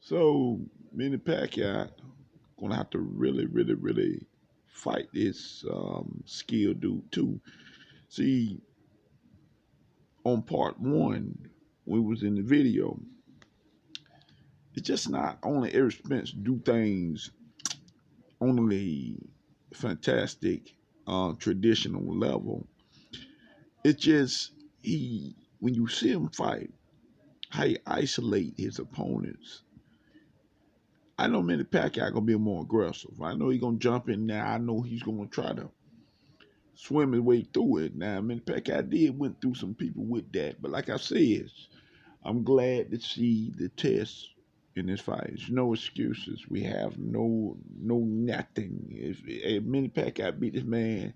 So Manny Pacquiao gonna have to really fight this skill dude too. See, on part one, when we was in the video, it's just not only Errol Spence do things on a fantastic traditional level. It's just he when you see him fight, how he isolate his opponents. I know Manny Pacquiao gonna be more aggressive. I know he's gonna jump in there. I know he's gonna try to swim his way through it. Now, Manny Pacquiao did went through some people with that, but like I said, I'm glad to see the test in this fight. There's no excuses. We have no nothing. If Manny Pacquiao beat this man,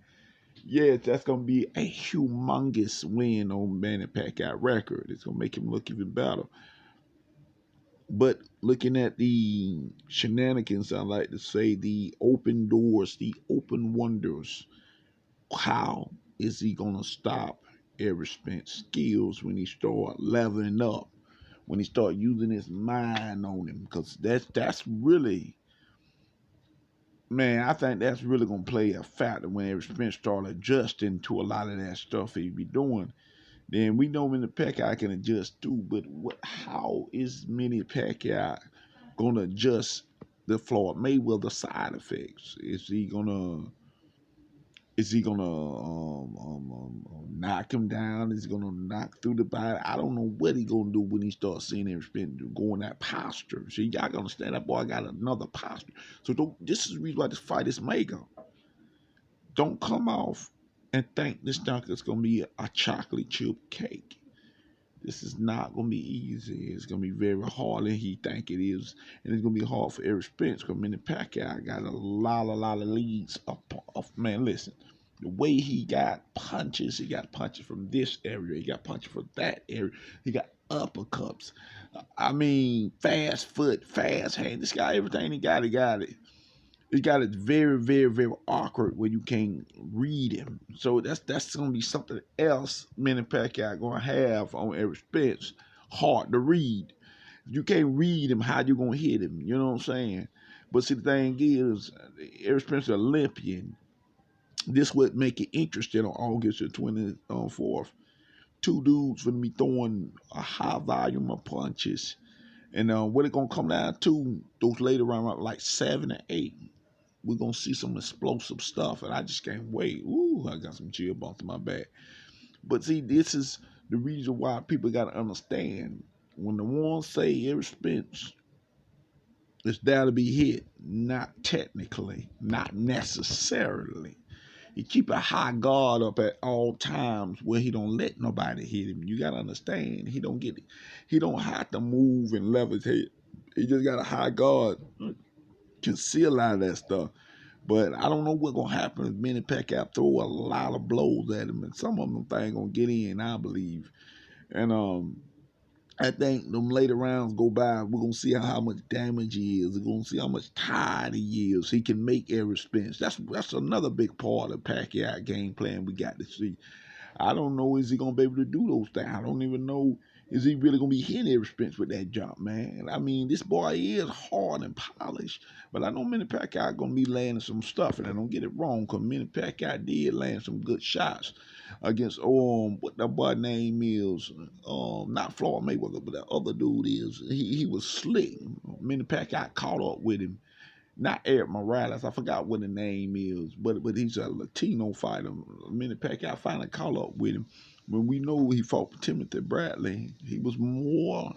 yes, that's gonna be a humongous win on Manny Pacquiao record. It's gonna make him look even better. But looking at the shenanigans, I like to say the open doors, the open wonders. How is he gonna stop Errol Spence skills when he start leveling up? When he start using his mind on him? Because that's really, man, I think that's really gonna play a factor when Errol Spence start adjusting to a lot of that stuff he be doing. Then we know when the Pacquiao can adjust too, but how is Manny Pacquiao gonna adjust the Floyd Mayweather side effects? Is he gonna knock him down? Is he gonna knock through the body? I don't know what he gonna do when he starts seeing him spin going that posture. See, y'all gotta understand that boy got another posture. So this is the reason why this fight is mega. Don't come off and think this junk is gonna be a chocolate chip cake. This is not gonna be easy. It's gonna be very hard than he think it is, and it's gonna be hard for Errol Spence because Manny Pacquiao got a lot of leads up. Man, listen, the way he got punches from this area, he got punches from that area, he got uppercuts. I mean, fast foot, fast hand. This guy, everything he got it. He got it very awkward when you can't read him. So that's gonna be something else Manny Pacquiao gonna have on Errol Spence. Hard to read. If you can't read him, how you gonna hit him? You know what I'm saying? But see, the thing is, Errol Spence is Olympian. This would make it interesting on August the 24th. Two dudes gonna be throwing a high volume of punches. And what it gonna come down to, those later round, like 7 or 8, we're gonna see some explosive stuff, and I just can't wait. Ooh, I got some chill bumps in my back. But see, this is the reason why people gotta understand when the ones say Errol Spence is there to be hit, not technically, not necessarily. He keep a high guard up at all times where he don't let nobody hit him. You gotta understand, he don't get it. He don't have to move and levitate. He just got a high guard, conceal a lot of that stuff. But I don't know what's gonna happen if Manny Pacquiao throw a lot of blows at him, and some of them things gonna get in, I believe. And I think them later rounds go by, we're gonna see how much damage he is. We're gonna see how much tired he is. He can make Errol Spence. That's another big part of Pacquiao game plan we got to see. I don't know, is he gonna be able to do those things? I don't even know, is he really gonna be hitting Errol Spence with that jump, man? I mean, this boy is hard and polished, but I know Manny Pacquiao gonna be landing some stuff, and I don't get it wrong, cause Manny Pacquiao did land some good shots against what that boy name is, not Floyd Mayweather, but that other dude is. He was slick. Manny Pacquiao caught up with him, not Eric Morales. I forgot what the name is, but he's a Latino fighter. Manny Pacquiao finally caught up with him. When we know he fought Timothy Bradley, he was more.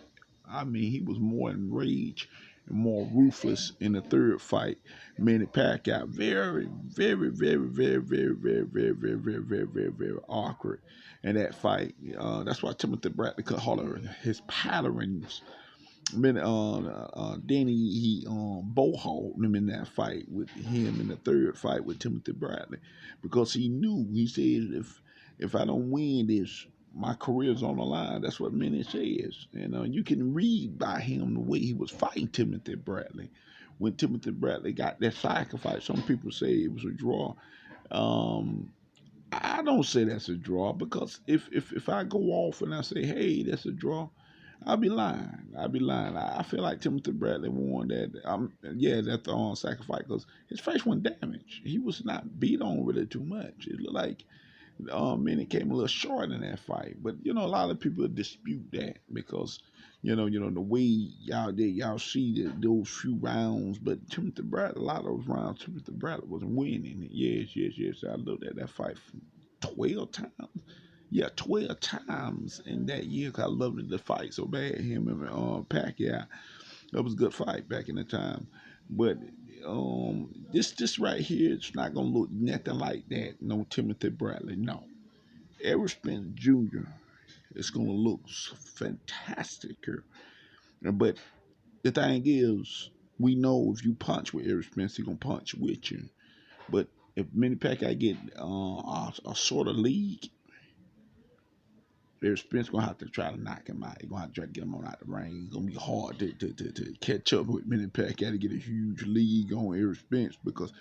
I mean, he was more enraged and more ruthless in the third fight. Manny Pacquiao very awkward in that fight. That's why Timothy Bradley could holler his patterns. Then he bowhawked him in that fight with him in the third fight with Timothy Bradley, because he knew, he said, if I don't win this, my career's on the line. That's what Manny says, and you can read by him the way he was fighting Timothy Bradley. When Timothy Bradley got that sacrifice, some people say it was a draw. Um, I don't say that's a draw, because if I go off and I say, hey, that's a draw, I'll be lying. I'll be lying. I feel like Timothy Bradley won that. Yeah, that's the sacrifice because his face wasn't damaged. He was not beat on really too much. It looked like Manny came a little short in that fight. But you know, a lot of people dispute that because the way y'all see those few rounds. But Timothy Bradley, a lot of those rounds, Timothy Bradley wasn't winning. Yes, yes, yes. I looked at that fight 12 times. Yeah, 12 times in that year. 'Cause I loved the fight so bad. Him and Pacquiao. That was a good fight back in the time. But this right here, it's not gonna look nothing like that. No Timothy Bradley. No. Errol Spence Jr. It's gonna look fantastic here. But the thing is, we know if you punch with Errol Spence, he's gonna punch with you. But if Manny Pacquiao get a sort of league, Errol Spence gonna have to try to knock him out. He's gonna have to try to get him on out the ring. It's gonna be hard to catch up with Manny Pacquiao to get a huge lead on Errol Spence because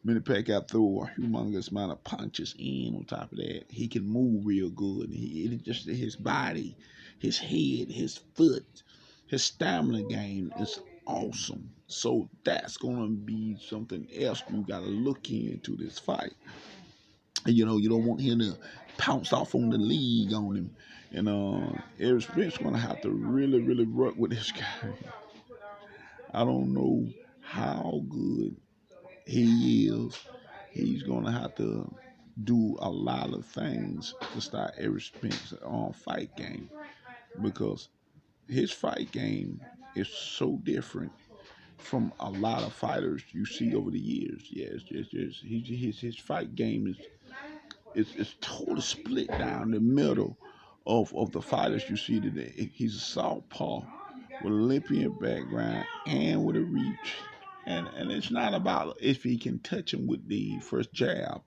Manny Pacquiao throw a humongous amount of punches in. On top of that, he can move real good. It just his body, his head, his foot, his stamina game is awesome. So that's gonna be something else you gotta look into this fight. And you don't want him to pounce off on the league on him. And Errol Spence gonna have to really, really work with this guy. I don't know how good he is. He's gonna have to do a lot of things to start Errol Spence's fight game because his fight game is so different from a lot of fighters you see over the years. Yes, yes, yes. His fight game is totally split down the middle of the fighters you see today. He's a southpaw with an Olympian background and with a reach. And it's not about if he can touch him with the first jab.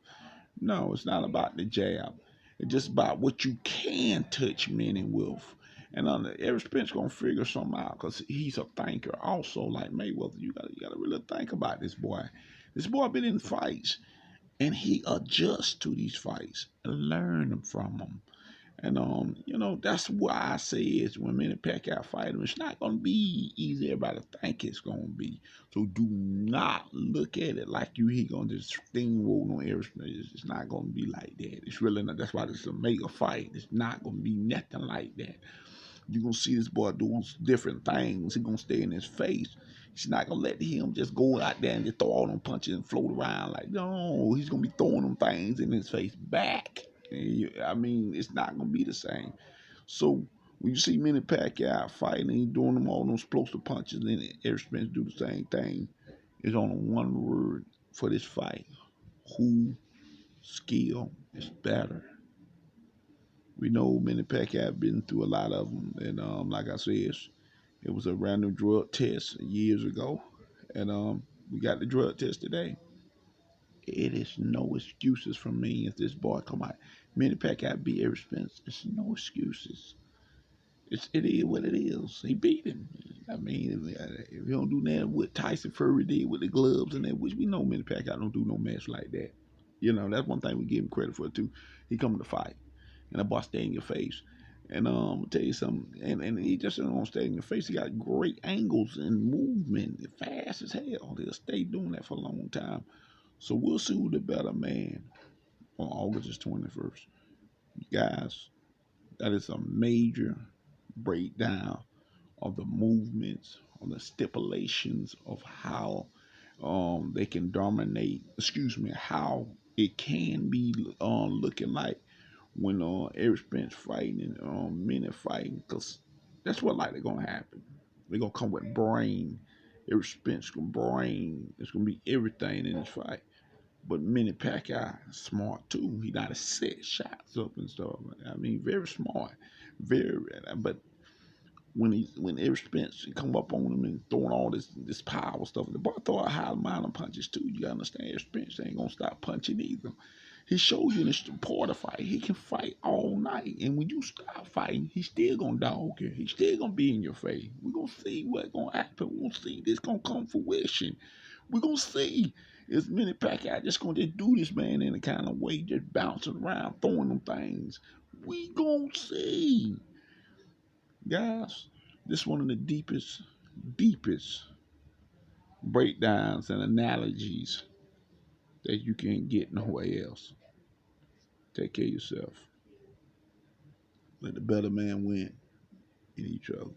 No, it's not about the jab. It's just about what you can touch men with. And Errol Spence gonna figure something out because he's a thinker. Also, like Mayweather, you gotta really think about this boy. This boy been in fights and he adjusts to these fights and learn from them. And that's why I say is when Manny Pacquiao fight him, it's not gonna be easy everybody think it's gonna be. So do not look at it like he gonna just steamroll on Errol Spence. It's not gonna be like that. It's really not. That's why this is a mega fight. It's not gonna be nothing like that. You're gonna see this boy doing different things. He's gonna stay in his face. He's not gonna let him just go out there and just throw all them punches and float around like no. He's gonna be throwing them things in his face back. I mean, it's not gonna be the same. So when you see Manny Pacquiao fighting, he's doing them all those explosive punches, and Errol Spence do the same thing. It's only one word for this fight: who skill is better. We know Manny Pacquiao been through a lot of them, and like I said, it was a random drug test years ago, and we got the drug test today. It is no excuses for me if this boy come out. Manny Pacquiao beat Errol Spence. It's no excuses. It is what it is. He beat him. I mean, if he don't do that, what Tyson Fury did with the gloves and that, which we know Manny Pacquiao don't do no match like that. That's one thing we give him credit for too. He come to fight, and the boss stay in your face. And I'll tell you something, and he just don't stay in your face. He got great angles and movement, fast as hell. He'll stay doing that for a long time. So we'll see who the better man on August 21st. Guys, that is a major breakdown of the movements, of the stipulations of how they can dominate, how it can be looking like when Errol Spence fighting and Manny fighting, because that's what likely gonna happen. They're gonna come with brain. Errol Spence gonna brain. It's gonna be everything in this fight. But Manny Pacquiao is smart too. He got to set shots up and stuff. I mean, very smart, very. But when Errol Spence come up on him and throwing all this power stuff, the boy throw a high amount of punches too. You gotta understand, Errol Spence ain't gonna stop punching either. He showed you in the part of fight he can fight all night, and when you stop fighting, he's still gonna dog you. He's still gonna be in your face. We're gonna see what's gonna happen. We're gonna see this gonna come fruition. We're gonna see. Is Manny Pacquiao just gonna just do this man in a kind of way, just bouncing around, throwing them things? We gonna see, guys. This is one of the deepest breakdowns and analogies that you can't get nowhere else. Take care of yourself. Let the better man win in each other.